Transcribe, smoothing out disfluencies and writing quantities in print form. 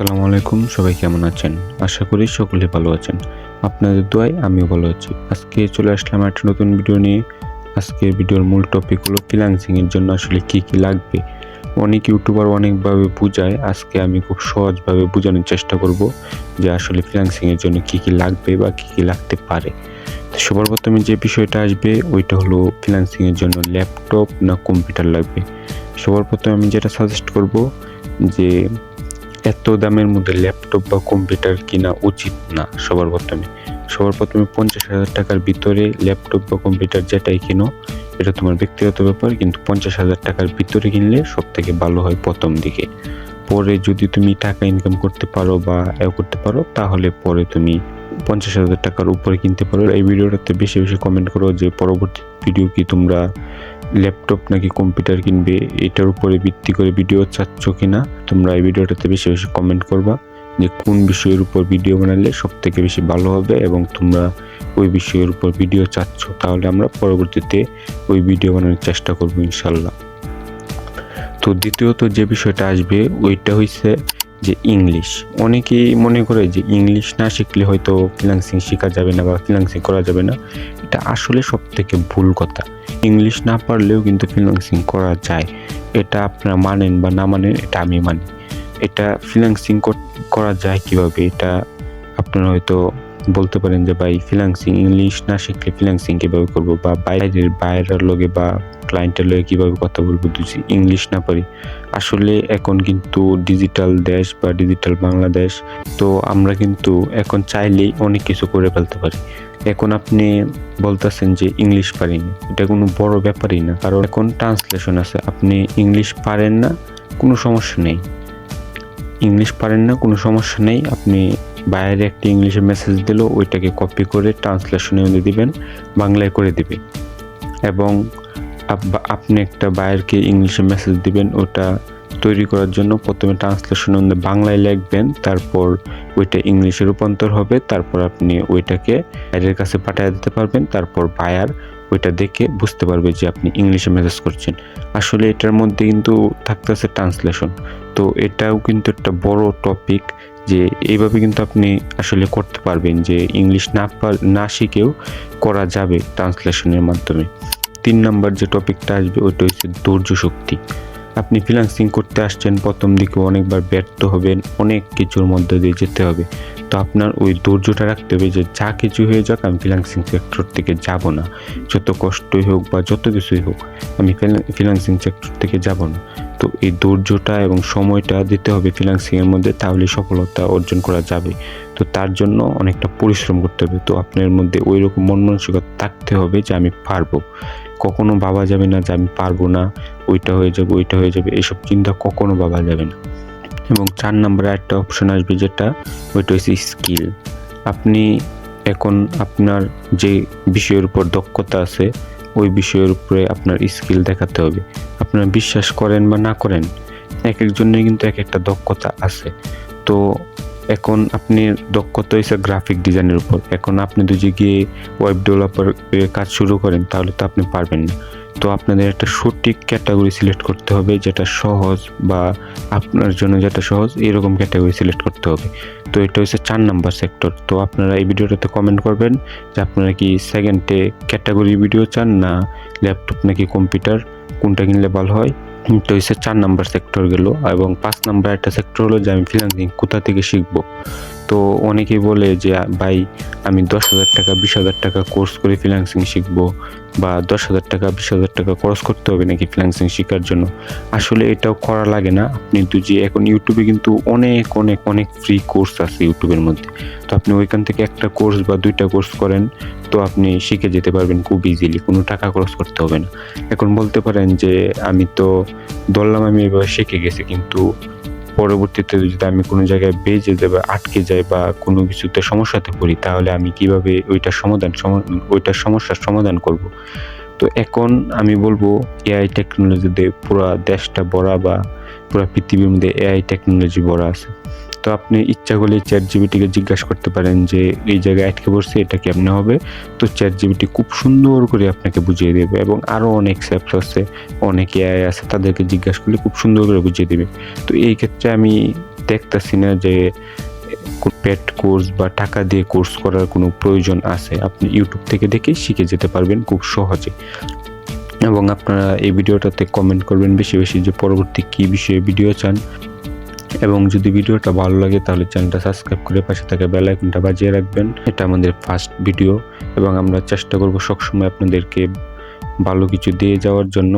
আসসালামু আলাইকুম, সবাই কেমন আছেন? আশা করি সকলে ভালো আছেন। আপনাদের দোয়ায় আমিও ভালো আছি। আজকে চলে আসলাম একটা নতুন ভিডিও নিয়ে। আজকের ভিডিওর মূল টপিক হলো ফ্রিল্যান্সিং এর জন্য আসলে কি কি লাগবে। অনেক ইউটিউবার অনেকভাবে বুঝায়, আজকে আমি খুব সহজভাবে বোঝানোর চেষ্টা করব যে আসলে ফ্রিল্যান্সিং এর জন্য কি কি লাগবে বা কি কি লাগতে পারে। তো সবার প্রথমে যে বিষয়টা আসবে ওইটা হলো ফ্রিল্যান্সিং এর জন্য ল্যাপটপ না কম্পিউটার লাগবে। সবার প্রথমে আমি যেটা সাজেস্ট করব যে এত দামের মধ্যে ল্যাপটপ বা কম্পিউটার কিনা উচিত না। সবার প্রথমে 50,000 টাকার ভিতরে ল্যাপটপ বা কম্পিউটার যেটাই কিনো, এটা তোমার ব্যক্তিগত ব্যাপার, কিন্তু 50,000 টাকার ভিতরে কিনলে সব থেকে ভালো হয় প্রথম দিকে। পরে যদি তুমি টাকা ইনকাম করতে পারো বা করতে পারো, তাহলে পরে তুমি 50,000 টাকার উপরে কিনতে পারো। এই ভিডিওটাতে বেশি বেশি কমেন্ট করো যে পরবর্তী ভিডিও কি তোমরা ল্যাপটপ নাকি কম্পিউটার কিনবে, এটার উপরে ভিত্তি করে ভিডিও চাচ্ছ কিনা। তোমরা এই ভিডিওটাতে বেশি বেশি কমেন্ট করবা যে কোন বিষয়ের উপর ভিডিও বানালে সব থেকে বেশি ভালো হবে এবং তোমরা ওই বিষয়ের উপর ভিডিও চাচ্ছ, তাহলে আমরা পরবর্তীতে ওই ভিডিও বানানোর চেষ্টা করবো ইনশাল্লাহ। তো দ্বিতীয়ত যে বিষয়টা আসবে ওইটা হইছে যে ইংলিশ। অনেকেই মনে করে যে ইংলিশ না শিখলে হয়তো ফ্রিল্যান্সিং শেখা যাবে না বা ফ্রিল্যান্সিং করা যাবে না। এটা আসলে সব থেকে ভুল কথা। ইংলিশ না পারলেও কিন্তু ফ্রিল্যান্সিং করা যায়। এটা আপনারা মানেন বা না মানেন, এটা আমি মানি। এটা ফ্রিল্যান্সিং করা যায় কিভাবে, এটা আপনারা হয়তো বলতে পারেন যে ভাই ফ্রিল্যান্সিং ইংলিশ না শিখলে ফ্রিল্যান্সিং কিভাবে করবো, বা বাইরের লগে বা ক্লায়েন্টের লগে কিভাবে কথা বলবো যদি ইংলিশ না পারি। আসলে এখন কিন্তু ডিজিটাল দেশ বা ডিজিটাল বাংলাদেশ, তো আমরা কিন্তু এখন চাইলেই অনেক কিছু করে ফেলতে পারি। এখন আপনি বলতেছেন যে ইংলিশ পারি না, এটা কোনো বড় ব্যাপারই না, কারণ এখন ট্রান্সলেশন আছে। আপনি ইংলিশ পারেন না, কোনো সমস্যা নেই। আপনি বাইরে একটা ইংলিশে মেসেজ দিল, ওইটাকে কপি করে ট্রান্সলেশনে দিবেন, বাংলায় করে দিবে। এবং আপনি একটা বায়ারকে ইংলিশে মেসেজ দিবেন, ওটা তৈরি করার জন্য প্রথমে ট্রান্সলেশন বাংলায় লিখবেন, তারপর ওইটা ইংলিশে রূপান্তর হবে, তারপর আপনি ওইটাকে বায়ারের কাছে পাঠিয়ে দিতে পারবেন। তারপর বায়ার ওইটা দেখে বুঝতে পারবে যে আপনি ইংলিশে মেসেজ করছেন। আসলে এটার মধ্যে কিন্তু থাকতেছে ট্রান্সলেশন। তো এটাও কিন্তু একটা বড় টপিক, যে এইভাবে কিন্তু আপনি আসলে করতে পারবেন যে ইংলিশ না শিখেও করা যাবে ট্রান্সলেশনের মাধ্যমে। 3 নাম্বার যে টপিকটা আসবে ওইটা হচ্ছে ধৈর্য শক্তি। আপনি ফ্রিল্যান্সিং করতে আসছেন, প্রথম দিকে অনেকবার ব্যর্থ হবেন, অনেক কিছুর মধ্যে দিয়ে যেতে হবে। তো আপনার ওই ধৈর্যটা রাখতে হবে যে যা কিছু হয়ে যাক আমি ফ্রিল্যান্সিং সেক্টর থেকে যাব না। যত কষ্টই হোক বা যত কিছুই হোক, আমি ফ্রিল্যান্সিং সেক্টর থেকে যাব না। তো এই ধৈর্যটা এবং সময়টা দিতে হবে ফ্রিল্যান্সিংয়ের মধ্যে, তাহলে সফলতা অর্জন করা যাবে। তো তার জন্য অনেকটা পরিশ্রম করতে হবে। তো আপনার মধ্যে ওই রকম মন মানসিকতা থাকতে হবে যে আমি পারবো। কখনো ভাবা যাবে না যে আমি পারবো না, ওইটা হয়ে যাবে, এইসব চিন্তা কখনো ভাবা যাবে না। এবং 4 নম্বরে একটা অপশন আসবে, যেটা ওইটা হচ্ছে স্কিল। আপনি এখন আপনার যে বিষয়ের উপর দক্ষতা আছে, ওই বিষয়ের উপরে আপনার স্কিল দেখাতে হবে। আপনারা বিশ্বাস করেন বা না করেন, এক একজনের কিন্তু এক একটা দক্ষতা আছে। তো এখন আপনি দক্ষতা হয়েছে গ্রাফিক ডিজাইনের উপর। এখন আপনি যদি গিয়ে ওয়েব ডেভেলপার কাজ শুরু করেন, তাহলে তো আপনি পারবেন না। তো আপনাদের একটা সঠিক ক্যাটাগরি সিলেক্ট করতে হবে, যেটা সহজ বা আপনার জন্য যেটা সহজ, এরকম ক্যাটাগরি সিলেক্ট করতে হবে। তো এটা হচ্ছে 4 নাম্বার সেক্টর। তো আপনারা এই ভিডিওটাতে কমেন্ট করবেন যে আপনারা কি সেকেন্ডে ক্যাটাগরি ভিডিও চান, না ল্যাপটপ নাকি কম্পিউটার, কোনটা কিনলে ভালো হয়। তো হচ্ছে 4 নাম্বার সেক্টর গেল। এবং 5 নাম্বার একটা সেক্টর হলো যে আমি ফ্রিল্যান্সিং কোথা থেকে শিখবো। তো অনেকেই বলে যে ভাই আমি 10,000 টাকা 20,000 টাকা কোর্স করে ফ্রিল্যান্সিং শিখবো, বা 10,000 টাকা 20,000 টাকা খরচ করতে হবে নাকি ফ্রিল্যান্সিং শেখার জন্য। আসলে এটাও করা লাগে না। আপনি যে এখন ইউটিউবে কিন্তু অনেক অনেক অনেক ফ্রি কোর্স আছে ইউটিউবের মধ্যে। তো আপনি ওইখান থেকে একটা কোর্স বা 2টা কোর্স করেন, তো আপনি শিখে যেতে পারবেন খুব ইজিলি, কোনো টাকা খরচ করতে হবে না। এখন বলতে পারেন যে আমি তো ধরলাম আমি এবার শিখে গেছি, কিন্তু পরবর্তীতে যদি আমি কোনো জায়গায় বেজে যাই বা আটকে যাই বা কোনো কিছুতে সমস্যাতে পড়ি, তাহলে আমি কিভাবে ওইটার সমস্যার সমাধান করব। তো এখন আমি বলবো এআই টেকনোলজিতে পুরো দেশটা ভরা বা পুরো পৃথিবীর মধ্যে এআই টেকনোলজি ভরা আছে। তো আপনি ইচ্ছা করলে চ্যাটজিপিটিকে জিজ্ঞাসা করতে পারেন যে এই জায়গায় আটকে পড়ছে, এটা কেমনে হবে। তো চ্যাটজিপিটি খুব সুন্দর করে আপনাকে বুঝিয়ে দেবে। এবং আরও অনেক অ্যাপস আছে, অনেক এআই আছে, তাদেরকে জিজ্ঞাসা করলে খুব সুন্দর করে বুঝিয়ে দেবে। তো এই ক্ষেত্রে আমি দেখতেছি না যে পেড কোর্স বা টাকা দিয়ে কোর্স করার কোনো প্রয়োজন আছে। আপনি ইউটিউব থেকে দেখে শিখে যেতে পারবেন খুব সহজে। এবং আপনারা এই ভিডিওটাতে কমেন্ট করবেন বেশি বেশি যে পরবর্তী কী বিষয়ে ভিডিও চান। এবং যদি ভিডিওটা ভালো লাগে তাহলে চ্যানেলটা সাবস্ক্রাইব করে পাশে থাকা বেল আইকনটা বাজিয়ে রাখবেন। এটা আমাদের ফার্স্ট ভিডিও এবং আমরা চেষ্টা করব সবসময় আপনাদেরকে ভালো কিছু দিয়ে যাওয়ার জন্য।